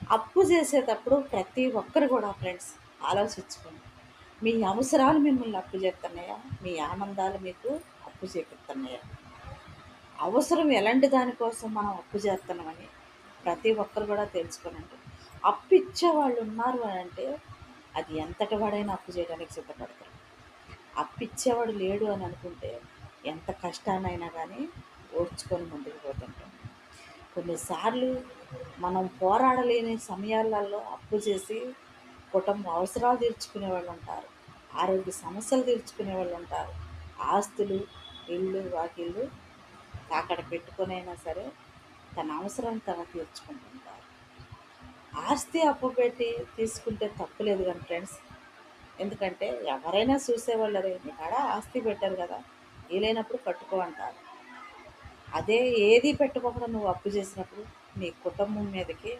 అప్పు చేసేటప్పుడు ప్రతి ఒక్కరు కూడా ఫ్రెండ్స్ ఆలోచించుకోండి. మీ అవసరాలు మిమ్మల్ని అప్పు చేస్తున్నాయా? మీ ఆనందాలు మీకు అప్పు చేపిస్తున్నాయా? అవసరం ఎలాంటి దానికోసం మనం అప్పు చేస్తున్నామని ప్రతి ఒక్కరు కూడా తెలుసుకోనండి. అప్పు ఇచ్చేవాళ్ళు ఉన్నారు అని అంటే అది ఎంతటి వాడైనా అప్పు చేయడానికి సిద్ధపడతారు. అప్పు ఇచ్చేవాడు లేడు అని అనుకుంటే ఎంత కష్టాన్నైనా కానీ ఓర్చుకొని ముందుకు పోతుంటాం. కొన్నిసార్లు మనం పోరాడలేని సమయాలలో అప్పు చేసి కుటుంబ అవసరాలు తీర్చుకునే వాళ్ళు ఉంటారు. ఆరోగ్య సమస్యలు తీర్చుకునే వాళ్ళు ఉంటారు. ఆస్తులు, ఇల్లు, వాకిళ్ళు తాకట్టు పెట్టుకొనైనా సరే తన అవసరం తను తీర్చుకుంటుంటారు. ఆస్తి అప్పు పెట్టి తీసుకుంటే తప్పులేదు కానీ ఫ్రెండ్స్. ఎందుకంటే ఎవరైనా చూసేవాళ్ళు అరే నీ కాడ ఆస్తి పెట్టారు కదా! వీలైనప్పుడు కట్టుకో అంటారు. అదే ఏది పెట్టుకోకుండా నువ్వు అప్పు చేసినప్పుడు నీ కుటుంబం మీదకి